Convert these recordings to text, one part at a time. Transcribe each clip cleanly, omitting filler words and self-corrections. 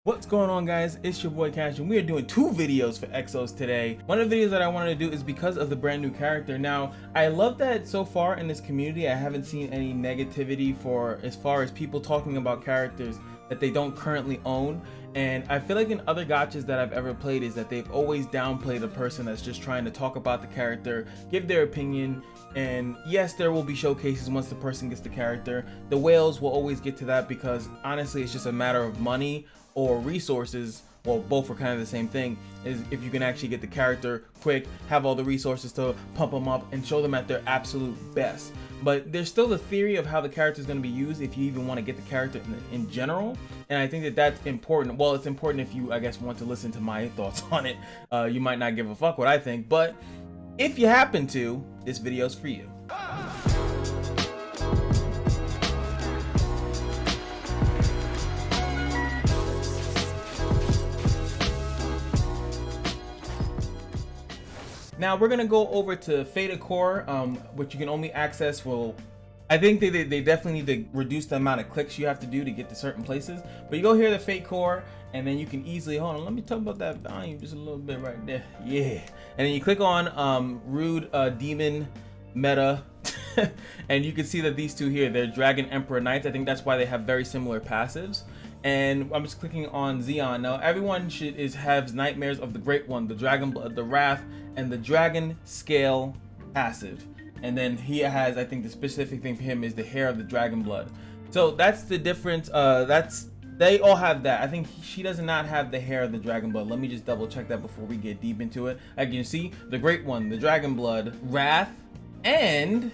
What's going on, guys? It's your boy Cash, and we are doing two videos for Exos today. One of the videos that I wanted to do is because of the brand new character. Now, I love that so far in this community I haven't seen any negativity for as far as people talking about characters that they don't currently own. And I feel like in other gachas that I've ever played is that they've always downplayed a person that's just trying to talk about the character, give their opinion. And yes, there will be showcases once the person gets the character. The whales will always get to that because honestly it's just a matter of money or resources. Well, both are kind of the same thing, is if you can actually get the character quick, have all the resources to pump them up and show them at their absolute best. But there's still the theory of how the character is going to be used if you even want to get the character in general. And I think that that's important. Well, it's important if you, I guess, want to listen to my thoughts on it. You might not give a fuck what I think, but if you happen to, this video's for you. Now we're gonna go over to Faded Core, which you can only access. Well, I think they definitely need to reduce the amount of clicks you have to do to get to certain places. But you go here to Faded Core, and then you can easily, hold on, let me talk about that volume just a little bit right there. Yeah, and then you click on Rude Demon Meta, and you can see that these two here, they're Dragon Emperor Knights. I think that's why they have very similar passives. And I'm just clicking on Zeon. Now everyone has nightmares of the Great One, the Dragon Blood, the Wrath, and the Dragon Scale passive. And then he has, I think the specific thing for him is the hair of the Dragon Blood. So that's the difference. They all have that. I think she does not have the hair of the Dragon Blood. Let me just double check that before we get deep into it. As you can see, the Great One, the Dragon Blood, Wrath, and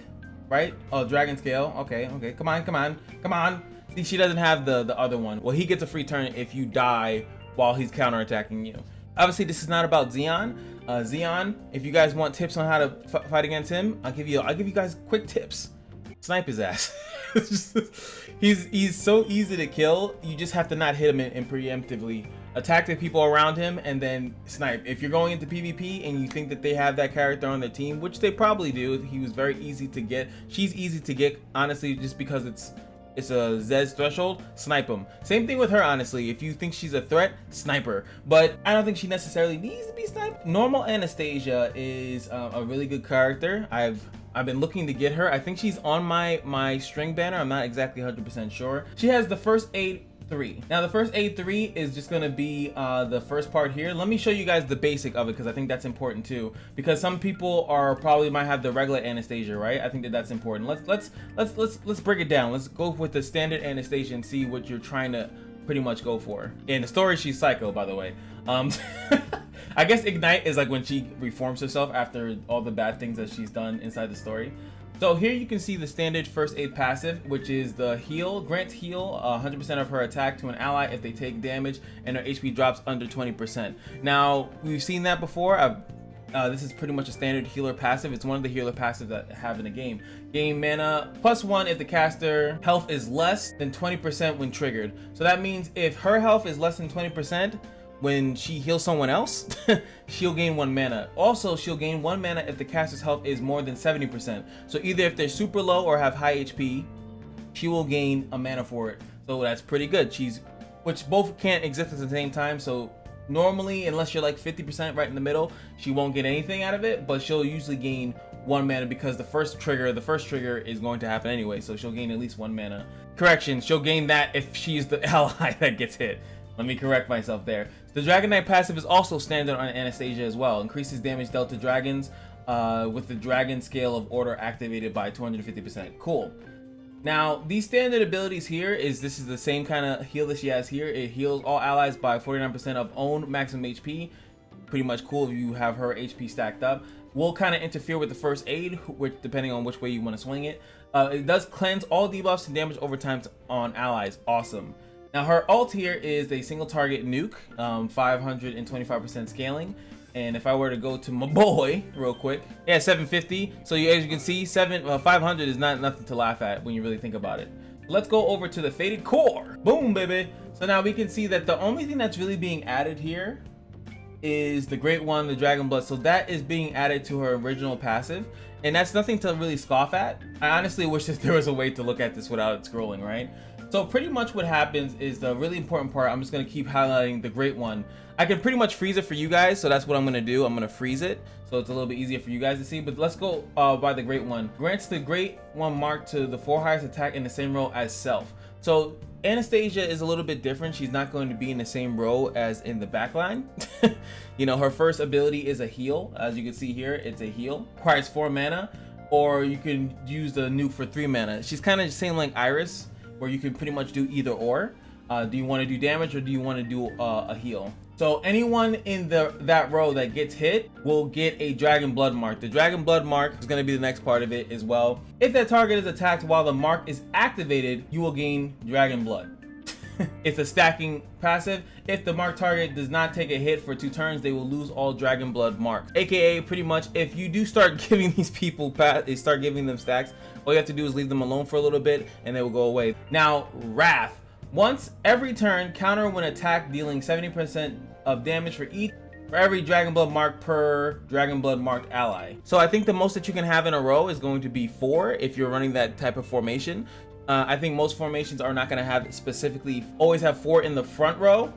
right? Oh, Dragon Scale. Okay, come on. See, she doesn't have the other one. Well, he gets a free turn if you die while he's counterattacking you. Obviously, this is not about Zeon. Zeon, if you guys want tips on how to fight against him, I'll give you guys quick tips. Snipe his ass. he's so easy to kill. You just have to not hit him and preemptively attack the people around him and then snipe. If you're going into PvP and you think that they have that character on their team, which they probably do, he was very easy to get. She's easy to get, honestly, just because it's a ZEUZ threshold. Snipe him. Same thing with her, honestly. If you think she's a threat, snipe her. But I don't think she necessarily needs to be sniped. Normal Anastasia is a really good character. I've been looking to get her. I think she's on my string banner. I'm not exactly 100% sure. She has the first aid 3. Now the first aid 3 is just gonna be the first part here. Let me show you guys the basic of it because I think that's important too, because some people might have the regular Anastasia, right? I think that's important. Let's break it down. Let's go with the standard Anastasia and see what you're trying to pretty much go for. In the story, she's psycho, by the way. I guess Ignite is like when she reforms herself after all the bad things that she's done inside the story. So here you can see the standard first aid passive, which is the heal. Grants heal 100% of her attack to an ally if they take damage and her HP drops under 20%. Now, we've seen that before. This is pretty much a standard healer passive. It's one of the healer passives that I have in the game. Gain mana +1 if the caster health is less than 20% when triggered. So that means if her health is less than 20%, when she heals someone else, she'll gain 1 mana. Also, she'll gain 1 mana if the caster's health is more than 70%. So either if they're super low or have high HP, she will gain a mana for it. So that's pretty good. Which both can't exist at the same time. So normally, unless you're like 50% right in the middle, she won't get anything out of it, but she'll usually gain 1 mana because the first trigger is going to happen anyway. So she'll gain at least 1 mana. Correction, she'll gain that if she's the ally that gets hit. Let me correct myself there. The Dragon Knight passive is also standard on Anastasia as well. Increases damage dealt to dragons with the Dragon Scale of Order activated by 250%. Cool. Now, these standard abilities here this is the same kind of heal that she has here. It heals all allies by 49% of own maximum HP. Pretty much cool if you have her HP stacked up. Will kind of interfere with the first aid, which depending on which way you want to swing it. It does cleanse all debuffs and damage over time on allies. Awesome. Now her ult here is a single target nuke, 525% scaling. And if I were to go to my boy real quick, yeah, 750. So as you can see, 500 is not nothing to laugh at when you really think about it. Let's go over to the Faded Core. Boom, baby. So now we can see that the only thing that's really being added here is the Great One, the Dragon Blood. So that is being added to her original passive. And that's nothing to really scoff at. I honestly wish that there was a way to look at this without it scrolling, right? So pretty much what happens is the really important part. I'm just gonna keep highlighting the great one. I can pretty much freeze it for you guys, so that's what I'm gonna do. I'm gonna freeze it, so it's a little bit easier for you guys to see. But let's go by the great one. Grants the great one mark to the 4 highest attack in the same row as self. So Anastasia is a little bit different. She's not going to be in the same row as in the backline. You know, her first ability is a heal. As you can see here, it's a heal. Requires 4 mana, or you can use the nuke for 3 mana. She's kind of the same like Iris, where you can pretty much do either or. Do you want to do damage or do you want to do a heal? So anyone in that row that gets hit will get a Dragon Blood mark. The Dragon Blood mark is going to be the next part of it as well. If that target is attacked while the mark is activated, you will gain Dragon Blood. It's a stacking passive. If the mark target does not take a hit for 2 turns, they will lose all Dragon Blood marks. AKA pretty much if you do start giving these people start giving them stacks, all you have to do is leave them alone for a little bit and they will go away. Now Wrath. Once every turn, counter when attacked, dealing 70% of damage for every Dragon Blood mark per Dragon Blood marked ally. So I think the most that you can have in a row is going to be 4 if you're running that type of formation. I think most formations are not going to have specifically always have 4 in the front row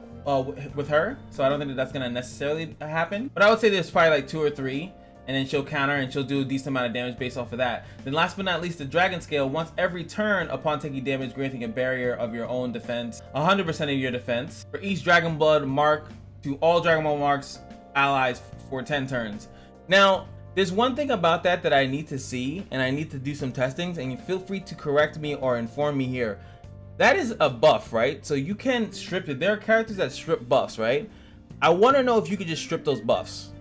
with her. So I don't think that that's going to necessarily happen. But I would say there's probably like 2 or 3. And then she'll counter and she'll do a decent amount of damage based off of that. Then last but not least, the Dragon Scale. Once every turn upon taking damage, granting a barrier of your own defense, 100% of your defense, for each Dragon Blood mark to all Dragon Blood marks allies for 10 turns. Now, there's one thing about that I need to see, and I need to do some testings, and you feel free to correct me or inform me here. That is a buff, right? So you can strip it. There are characters that strip buffs, right? I want to know if you could just strip those buffs.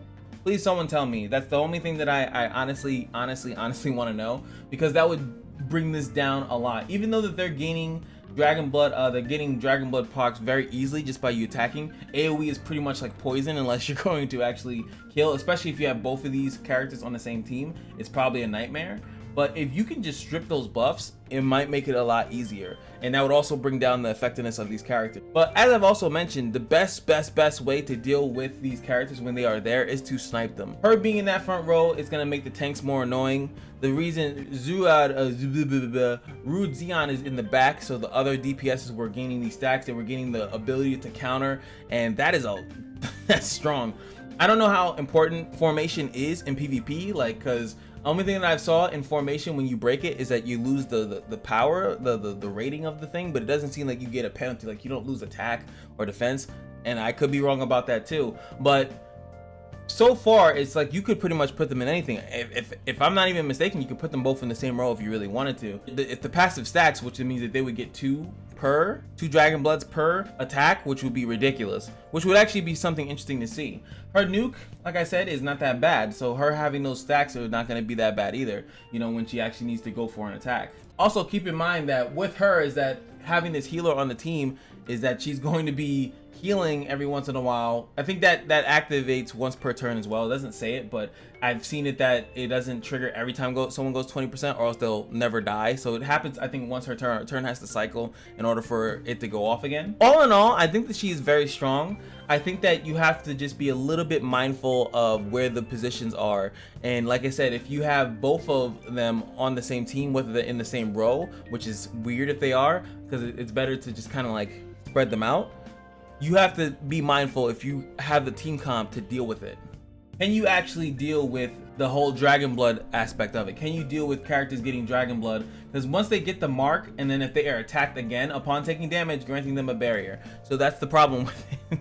Please someone tell me. That's the only thing that I honestly want to know, because that would bring this down a lot. Even though that they're gaining Dragon Blood, they're getting Dragon Blood procs very easily just by you attacking. AoE is pretty much like poison unless you're going to actually kill, especially if you have both of these characters on the same team. It's probably a nightmare. But if you can just strip those buffs, it might make it a lot easier. And that would also bring down the effectiveness of these characters. But as I've also mentioned, the best way to deal with these characters when they are there is to snipe them. Her being in that front row is going to make the tanks more annoying. The reason Rude Zeon is in the back, so the other DPSs were gaining these stacks. They were gaining the ability to counter, and that is that's strong. I don't know how important formation is in PvP, like, because only thing that I saw in formation when you break it is that you lose the power, the rating of the thing, but it doesn't seem like you get a penalty, like you don't lose attack or defense. And I could be wrong about that too, but so far it's like you could pretty much put them in anything. If I'm not even mistaken, you could put them both in the same row if you really wanted to. If the passive stacks, which means that they would get 2 Dragon Bloods per attack, which would be ridiculous, which would actually be something interesting to see. Her nuke, like I said, is not that bad, so her having those stacks are not going to be that bad either, you know, when she actually needs to go for an attack. Also keep in mind that with her is that having this healer on the team is that she's going to be healing every once in a while. I think that activates once per turn as well. It doesn't say it, but I've seen it that it doesn't trigger every time someone goes 20%, or else they'll never die. So it happens, I think, once her turn has to cycle in order for it to go off again. All in all, I think that she is very strong. I think that you have to just be a little bit mindful of where the positions are. And like I said, if you have both of them on the same team, whether they're in the same row, which is weird if they are, because it's better to just kind of like spread them out. You have to be mindful if you have the team comp to deal with it. Can you actually deal with the whole Dragon Blood aspect of it? Can you deal with characters getting Dragon Blood? Because once they get the mark, and then if they are attacked again upon taking damage, granting them a barrier. So that's the problem with it.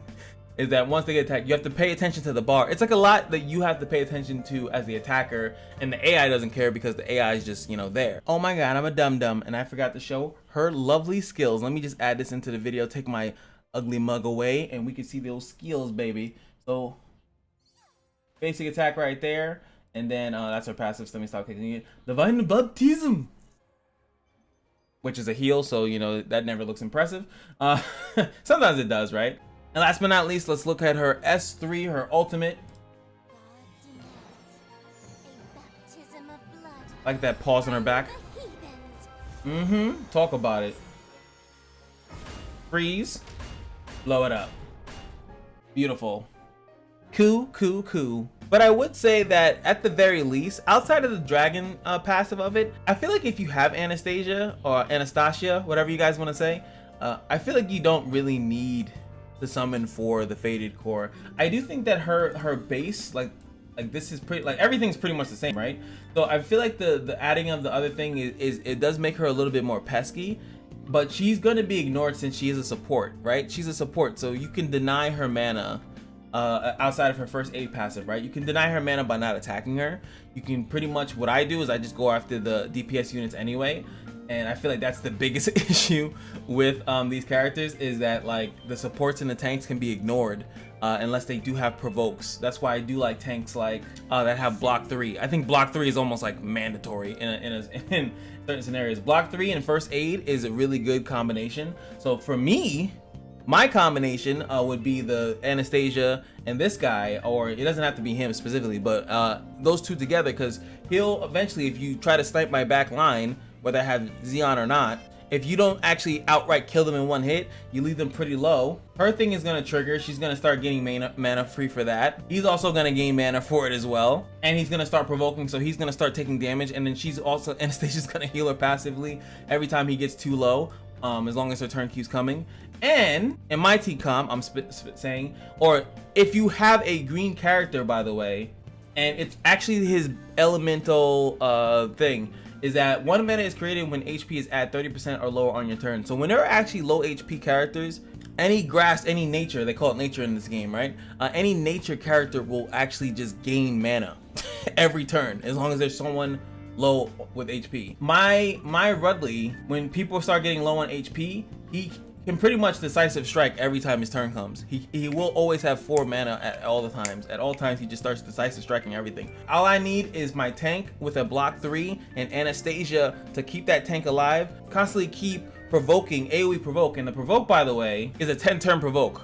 Is that once they get attacked, you have to pay attention to the bar. It's like a lot that you have to pay attention to as the attacker, and the AI doesn't care because the AI is just, you know, there. Oh my god, I'm a dum-dum, and I forgot to show her lovely skills. Let me just add this into the video, take my ugly mug away, and we can see those skills, baby. So basic attack right there, and then that's her passive. So let me stop kicking it. Divine Baptism, which is a heal, so you know that never looks impressive. Sometimes it does, right? And last but not least, let's look at her S3, her ultimate. Like that pause on her back. Talk about it. Freeze. Blow it up. Beautiful. Cool. But I would say that at the very least, outside of the dragon passive of it, I feel like if you have Anastasia or Anastasia, whatever you guys want to say, I feel like you don't really need to summon for the Faded Core. I do think that her base, like this is pretty, like everything's pretty much the same, right? So I feel like the adding of the other thing is it does make her a little bit more pesky, but she's gonna be ignored since she is a support, right? She's a support, so you can deny her mana outside of her first aid passive, right? You can deny her mana by not attacking her. You can pretty much, what I do is I just go after the DPS units anyway, and I feel like that's the biggest issue with these characters, is that like the supports and the tanks can be ignored unless they do have provokes. That's why I do like tanks like that have block 3. I think block 3 is almost like mandatory in certain scenarios. Block 3 and first aid is a really good combination. So for me, my combination would be the Anastasia and this guy, or it doesn't have to be him specifically, but those two together, because he'll eventually, if you try to snipe my back line, whether I have Xeon or not, if you don't actually outright kill them in one hit, you leave them pretty low. Her thing is gonna trigger. She's gonna start getting mana free for that. He's also gonna gain mana for it as well. And he's gonna start provoking, so he's gonna start taking damage. And then she's also, Anastasia's gonna heal her passively every time he gets too low, as long as her turn keeps coming. And in my team comp, I'm saying, or if you have a green character, by the way, and it's actually his elemental thing, is that 1 mana is created when HP is at 30% or lower on your turn. So when there are actually low HP characters, any grass, any nature, they call it nature in this game, right? Any nature character will actually just gain mana every turn, as long as there's someone low with HP. My Rudley, when people start getting low on HP, he can pretty much decisive strike every time his turn comes. He will always have 4 mana at all the times. At all times, he just starts decisive striking everything. All I need is my tank with a block 3 and Anastasia to keep that tank alive. Constantly keep provoking, AoE provoke. And the provoke, by the way, is a 10-turn provoke.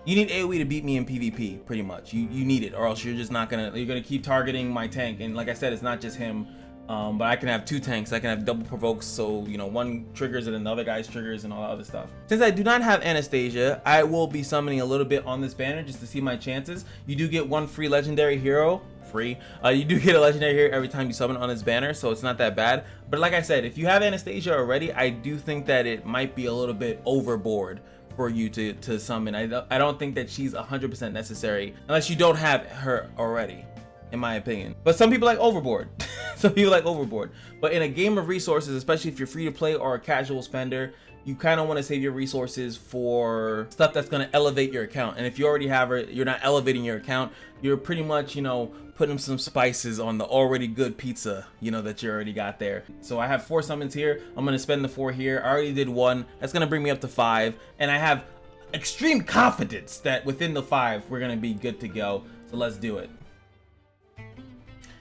You need AoE to beat me in PvP, pretty much. You need it, or else you're just not gonna, you're gonna keep targeting my tank. And like I said, it's not just him. But I can have 2 tanks. I can have double provokes, so you know, one triggers and another guy's triggers and all that other stuff. Since I do not have Anastasia, I will be summoning a little bit on this banner just to see my chances. You do get 1 free legendary hero. You do get a legendary hero every time you summon on this banner, so it's not that bad. But like I said, if you have Anastasia already, I do think that it might be a little bit overboard for you to summon. I don't think that she's 100% necessary unless you don't have her already, in my opinion. But some people like overboard. Some people like overboard. But in a game of resources, especially if you're free to play or a casual spender, you kind of want to save your resources for stuff that's going to elevate your account. And if you already have her, you're not elevating your account. You're pretty much, you know, putting some spices on the already good pizza, you know, that you already got there. So I have 4 summons here. I'm going to spend the 4 here. I already did 1. That's going to bring me up to 5. And I have extreme confidence that within the 5, we're going to be good to go. So let's do it.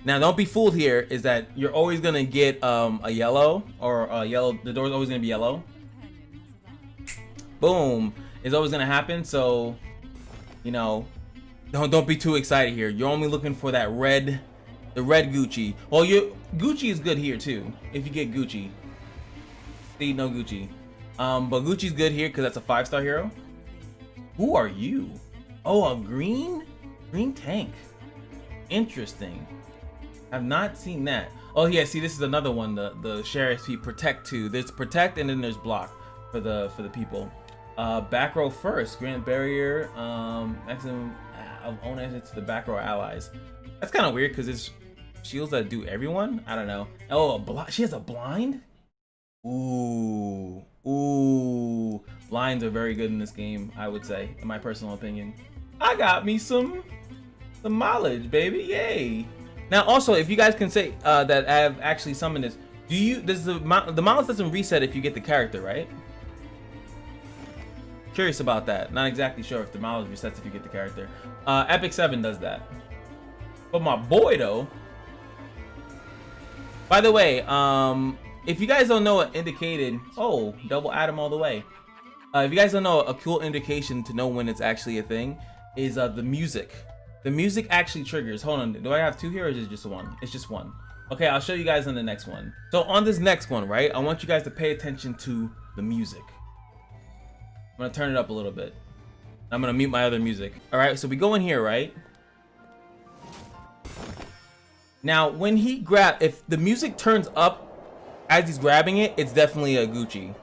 Now, don't be fooled here, is that you're always gonna get a yellow, or a yellow, the door's always gonna be yellow. Boom, it's always gonna happen, so, you know, don't be too excited here. You're only looking for that red, the red Gucci. Well, Gucci is good here too, if you get Gucci. See, no Gucci. But Gucci's good here because that's a 5-star hero. Who are you? Oh, a green tank. Interesting. I've not seen that. Oh yeah, see, this is another one, the Sheriff's P Protect 2. There's Protect and then there's Block for the people. Back row first, grant barrier, maximum of own access to the back row allies. That's kind of weird because it's shields that do everyone. I don't know. Oh, she has a blind? Ooh. Blinds are very good in this game, I would say, in my personal opinion. I got me some mileage, baby, yay. Now, also, if you guys can say that I have actually summoned this, does the mileage doesn't reset if you get the character, right? Curious about that. Not exactly sure if the mileage resets if you get the character. Epic 7 does that. But my boy, though. By the way, if you guys don't know what indicated, oh, double Adam all the way. If you guys don't know, a cool indication to know when it's actually a thing is the music. The music actually triggers. Hold on, do I have 2 here or is it just 1? It's just 1. Okay, I'll show you guys on the next one. So on this next one, right, I want you guys to pay attention to the music. I'm gonna turn it up a little bit. I'm gonna mute my other music. All right, so we go in here, right? Now, when he if the music turns up as he's grabbing it, it's definitely a Gucci.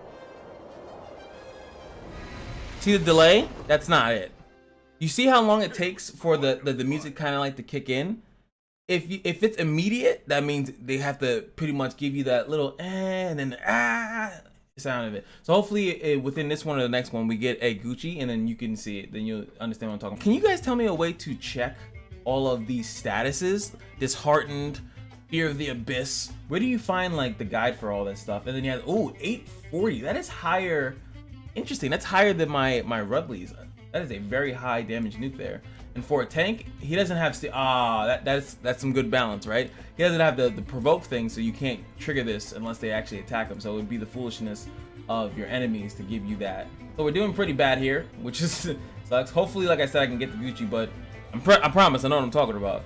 See the delay? That's not it. You see how long it takes for the music kind of like to kick in? If it's immediate, that means they have to pretty much give you that little and then sound of it. So hopefully within this one or the next one, we get a Gucci, and then you can see it. Then you'll understand what I'm talking about. Can you guys tell me a way to check all of these statuses? Disheartened, Fear of the Abyss. Where do you find like the guide for all this stuff? And then you have 840. That is higher. Interesting. That's higher than my Rudley's. That is a very high damage nuke there. And for a tank, he doesn't have that's some good balance, right? He doesn't have the provoke thing, so you can't trigger this unless they actually attack him. So it would be the foolishness of your enemies to give you that. So we're doing pretty bad here, which is sucks. Hopefully, like I said, I can get the Gucci, but I promise I know what I'm talking about.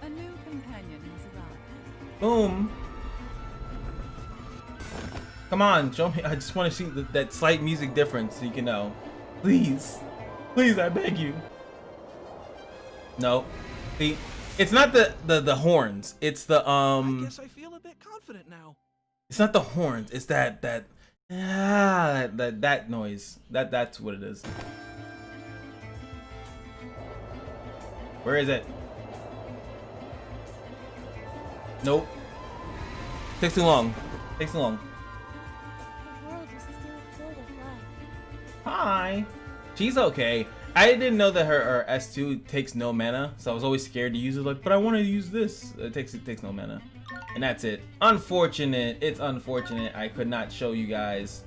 A new companion has arrived. Boom. Come on, show me. I just want to see that slight music difference so you can know. Please. Please, I beg you. No. See, it's not the horns. It's the I guess I feel a bit confident now. It's not the horns. It's that noise. That's what it is. Where is it? Nope. Takes too long. Takes too long. The world is still full of life. Hi. She's okay. I didn't know that her S2 takes no mana, so I was always scared to use it. Like, but I want to use this. It takes no mana, and that's it. Unfortunate. It's unfortunate. I could not show you guys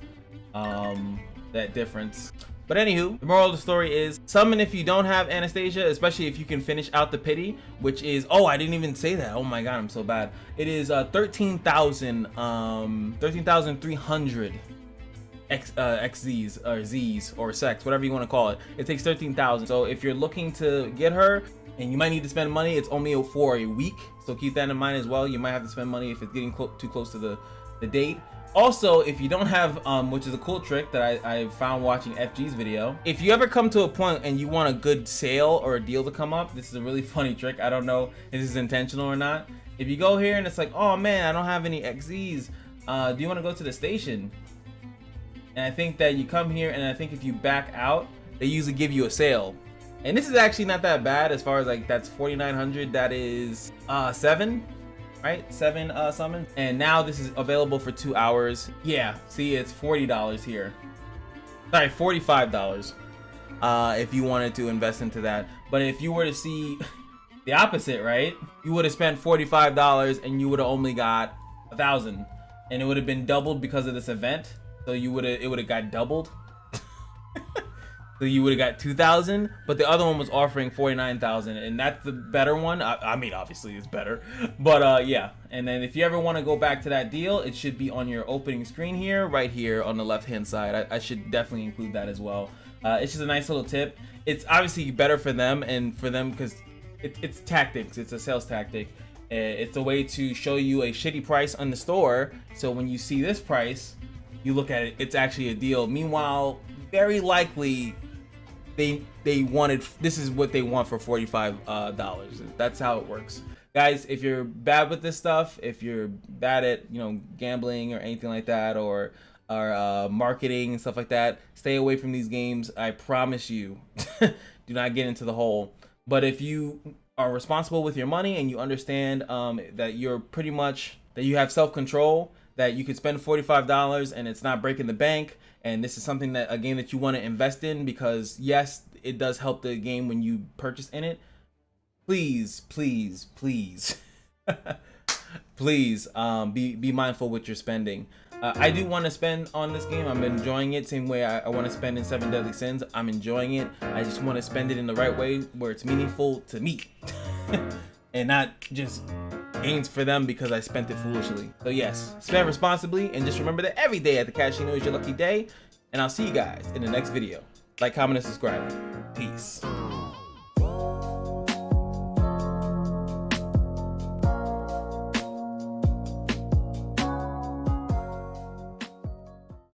that difference. But anywho, the moral of the story is summon if you don't have Anastasia, especially if you can finish out the pity, which is, oh, I didn't even say that. Oh my god, I'm so bad. It is 13,300 XZs or Z's or sex, whatever you want to call it. It takes 13,000. So if you're looking to get her and you might need to spend money, it's only for a week. So keep that in mind as well. You might have to spend money if it's getting too close to the date. Also, if you don't have, which is a cool trick that I found watching FG's video, if you ever come to a point and you want a good sale or a deal to come up, this is a really funny trick. I don't know if this is intentional or not. If you go here and it's like, oh man, I don't have any XZs, do you want to go to the station? And I think that you come here, and I think if you back out, they usually give you a sale. And this is actually not that bad as far as like, that's 4,900, that is 7. Right, 7 summons, and now this is available for 2 hours. Yeah, see, it's $40 here. Sorry, $45 if you wanted to invest into that. But if you were to see the opposite, right, you would have spent $45 and you would have only got 1,000, and it would have been doubled because of this event. So it would have got doubled. So you would have got 2,000, but the other one was offering 49,000, and that's the better one. I mean, obviously it's better, but yeah. And then if you ever want to go back to that deal, it should be on your opening screen here, right here on the left-hand side. I should definitely include that as well. It's just a nice little tip. It's obviously better for them because it's tactics. It's a sales tactic. It's a way to show you a shitty price on the store. So when you see this price, you look at it, it's actually a deal. Meanwhile, very likely, they wanted, this is what they want for $45. That's how it works, guys. If you're bad with this stuff, if you're bad at, you know, gambling or anything like that, or marketing and stuff like that, stay away from these games. I promise you. Do not get into the hole. But if you are responsible with your money and you understand that you're pretty much, that you have self-control, that you could spend $45 and it's not breaking the bank, and this is something that, a game that you want to invest in, because yes, it does help the game when you purchase in it. Please, please, please, please be mindful with your spending. I do want to spend on this game. I'm enjoying it. Same way I want to spend in 7 Deadly Sins. I'm enjoying it. I just want to spend it in the right way where it's meaningful to me and not just gains for them because I spent it foolishly. So yes, spend responsibly, and just remember that every day at the casino is your lucky day. And I'll see you guys in the next video. Like, comment, and subscribe. Peace.